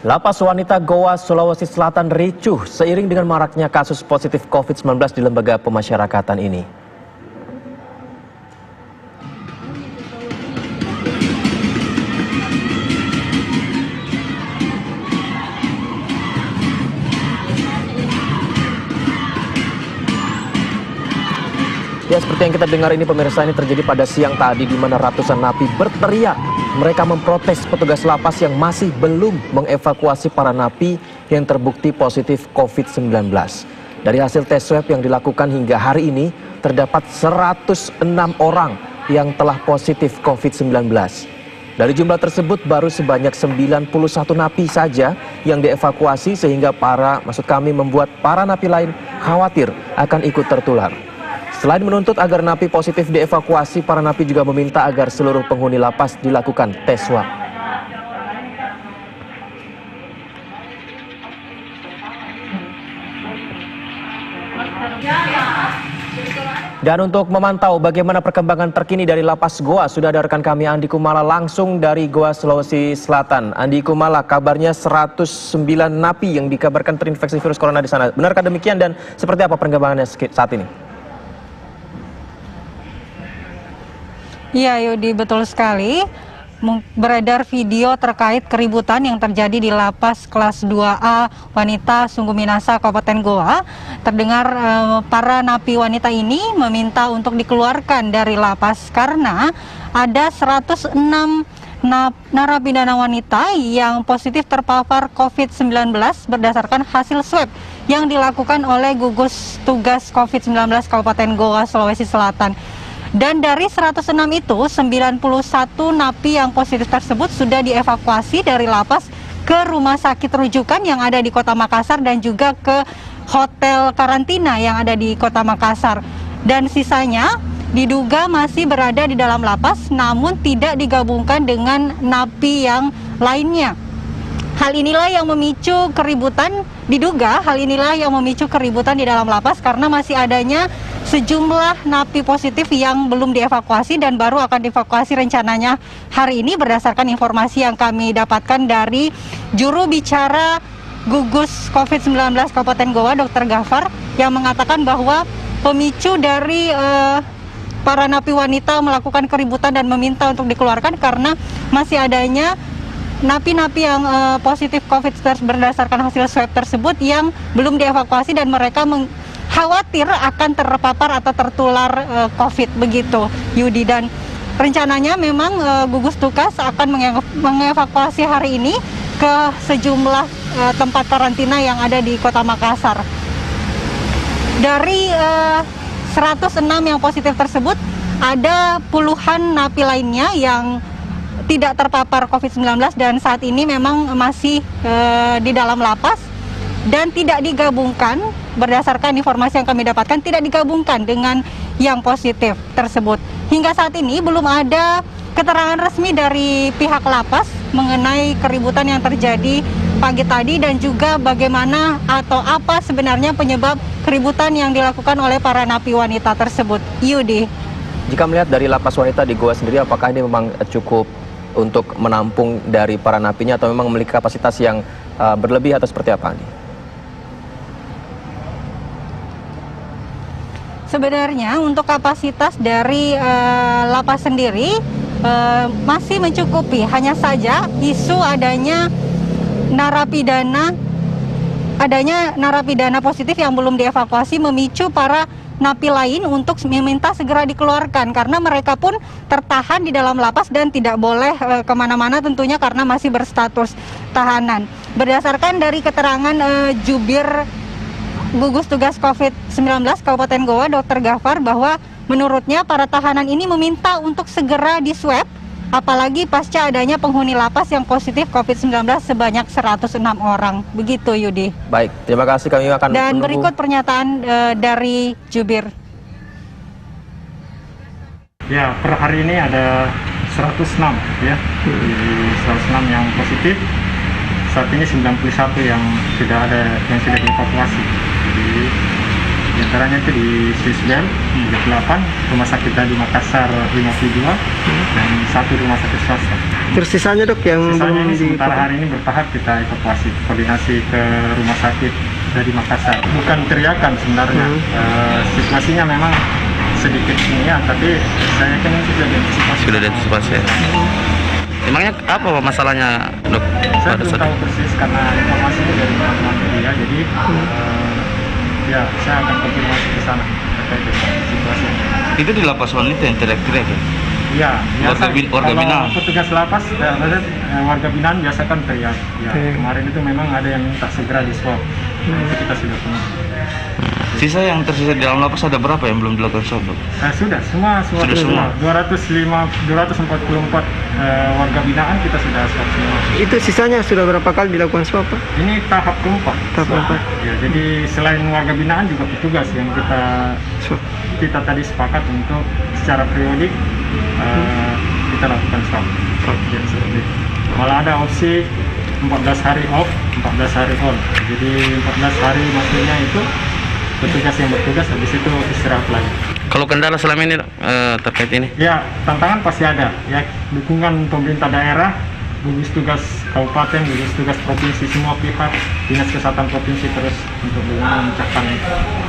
Lapas wanita Goa, Sulawesi Selatan ricuh seiring dengan maraknya kasus positif COVID-19 di lembaga pemasyarakatan ini. Ya, seperti yang kita dengar ini pemirsa, ini terjadi pada siang tadi di mana ratusan napi berteriak. Mereka memprotes petugas lapas yang masih belum mengevakuasi para napi yang terbukti positif COVID-19. Dari hasil tes swab yang dilakukan hingga hari ini, terdapat 106 orang yang telah positif COVID-19. Dari jumlah tersebut baru sebanyak 91 napi saja yang dievakuasi sehingga membuat para napi lain khawatir akan ikut tertular. Selain menuntut agar napi positif dievakuasi, para napi juga meminta agar seluruh penghuni lapas dilakukan tes swab. Dan untuk memantau bagaimana perkembangan terkini dari Lapas Goa, sudah ada rekan kami Andi Kumala langsung dari Goa, Sulawesi Selatan. Andi Kumala, kabarnya 109 napi yang dikabarkan terinfeksi virus corona di sana. Benarkah demikian dan seperti apa perkembangannya saat ini? Iya Yudi, betul sekali. Beredar video terkait keributan yang terjadi di lapas kelas 2A wanita Sungguh Minasa, Kabupaten Goa. Terdengar para napi wanita ini meminta untuk dikeluarkan dari lapas karena ada 106 narapidana wanita yang positif terpapar COVID-19 berdasarkan hasil swab yang dilakukan oleh gugus tugas COVID-19 Kabupaten Goa, Sulawesi Selatan. Dan dari 106 itu, 91 napi yang positif tersebut sudah dievakuasi dari lapas ke rumah sakit rujukan yang ada di Kota Makassar dan juga ke hotel karantina yang ada di Kota Makassar. Dan sisanya diduga masih berada di dalam lapas namun tidak digabungkan dengan napi yang lainnya. Hal inilah yang memicu keributan, diduga hal inilah yang memicu keributan di dalam lapas karena masih adanya sejumlah napi positif yang belum dievakuasi dan baru akan dievakuasi rencananya hari ini berdasarkan informasi yang kami dapatkan dari juru bicara gugus COVID-19 Kabupaten Goa, Dr. Gafar, yang mengatakan bahwa pemicu dari para napi wanita melakukan keributan dan meminta untuk dikeluarkan karena masih adanya napi-napi yang positif COVID berdasarkan hasil swab tersebut yang belum dievakuasi dan mereka khawatir akan terpapar atau tertular COVID begitu, Yudi. Dan rencananya memang gugus tugas akan mengevakuasi hari ini ke sejumlah tempat karantina yang ada di Kota Makassar. Dari 106 yang positif tersebut, ada puluhan napi lainnya yang tidak terpapar COVID-19 dan saat ini memang masih di dalam lapas dan tidak digabungkan, berdasarkan informasi yang kami dapatkan, tidak digabungkan dengan yang positif tersebut. Hingga saat ini belum ada keterangan resmi dari pihak lapas mengenai keributan yang terjadi pagi tadi dan juga bagaimana atau apa sebenarnya penyebab keributan yang dilakukan oleh para napi wanita tersebut. Yudi. Jika melihat dari lapas wanita di Goa sendiri, apakah ini memang cukup untuk menampung dari para napinya atau memang memiliki kapasitas yang berlebih atau seperti apa, Andi? Sebenarnya untuk kapasitas dari lapas sendiri masih mencukupi, hanya saja isu adanya narapidana positif yang belum dievakuasi memicu para napi lain untuk meminta segera dikeluarkan karena mereka pun tertahan di dalam lapas dan tidak boleh kemana-mana tentunya karena masih berstatus tahanan. Berdasarkan dari keterangan jubir gugus tugas COVID-19 Kabupaten Goa, Dr. Gafar, bahwa menurutnya para tahanan ini meminta untuk segera diswab, apalagi pasca adanya penghuni lapas yang positif COVID-19 sebanyak 106 orang. Begitu, Yudi. Baik, terima kasih, kami akan dan menunggu. Berikut pernyataan dari jubir. Ya, per hari ini ada 106 ya, 106 yang positif. Saat ini 91 yang sudah dievakuasi. Jadi Di antaranya itu di Swisbel 38, rumah sakit di Makassar 52, dan 1 rumah sakit swasta. Terus sisanya dok yang Sisanya belum ini di sementara hari ini bertahap kita evakuasi, koordinasi ke rumah sakit dari Makassar. Bukan teriakan sebenarnya, situasinya memang sedikit ini ya, tapi saya yakin sudah diantisipasi. Sudah diantisipasi ya. Emangnya apa masalahnya dok? Saya Pada belum saat tahu persis karena informasinya dari teman-teman media, jadi ya saya akan konfirmasi ke sana terkait dengan situasinya. itu di lapas wanita yang teriak-teriak ya? Iya, biasa Warga kalau binaan. petugas lapas, warga binaan biasa kan teriak. Ya, kemarin itu memang ada yang minta segera di swab. Itu kita sudah penuhi. Sisa yang tersisa di dalam lapas ada berapa yang belum dilakukan swab dok? Sudah semua. 244 warga binaan kita sudah swab semua. itu sisanya sudah berapa kali dilakukan swab Pak? Ini tahap keempat. Tahap keempat. Ya, jadi selain warga binaan juga petugas yang Swab. kita tadi sepakat untuk secara periodik kita lakukan swab. Ya, seperti itu. Malah ada opsi 14 hari off, 14 hari on. Jadi 14 hari maksudnya itu petugas yang bertugas, habis itu istirahat lagi. Kalau kendala selama ini dok, terkait ini? Ya, tantangan pasti ada. Ya, dukungan pemerintah daerah, gugus tugas kabupaten, gugus tugas provinsi, semua pihak, dinas kesehatan provinsi terus untuk mencegah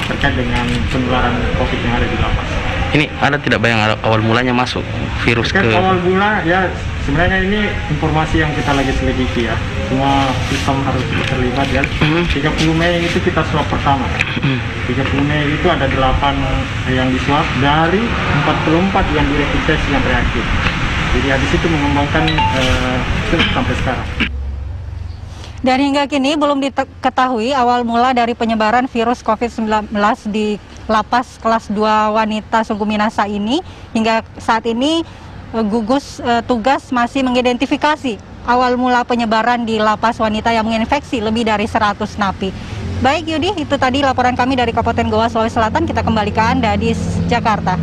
terkait dengan penularan COVID yang ada di lapas. Ini ada tidak bayang awal mulanya masuk virus Terkait ke... awal mula, ya sebenarnya ini informasi yang kita lagi selidiki ya. Semua sistem harus terlibat ya. 30 Mei itu kita swab pertama. 30 Mei itu ada 8 yang diswab dari 44 yang direpit tes yang reaktif. Jadi habis itu mengembangkan terus sampai sekarang. Dan hingga kini belum diketahui awal mula dari penyebaran virus COVID-19 di lapas kelas 2 wanita Suku Minasa ini. Hingga saat ini gugus tugas masih mengidentifikasi awal mula penyebaran di lapas wanita yang menginfeksi lebih dari 100 napi. Baik Yudi, itu tadi laporan kami dari Kabupaten Goa, Sulawesi Selatan. Kita kembali ke Anda di Jakarta.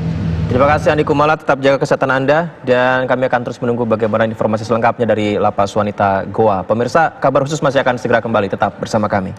Terima kasih Andi Kumala, tetap jaga kesehatan Anda dan kami akan terus menunggu bagaimana informasi selengkapnya dari Lapas Wanita Goa. Pemirsa, kabar khusus masih akan segera kembali, tetap bersama kami.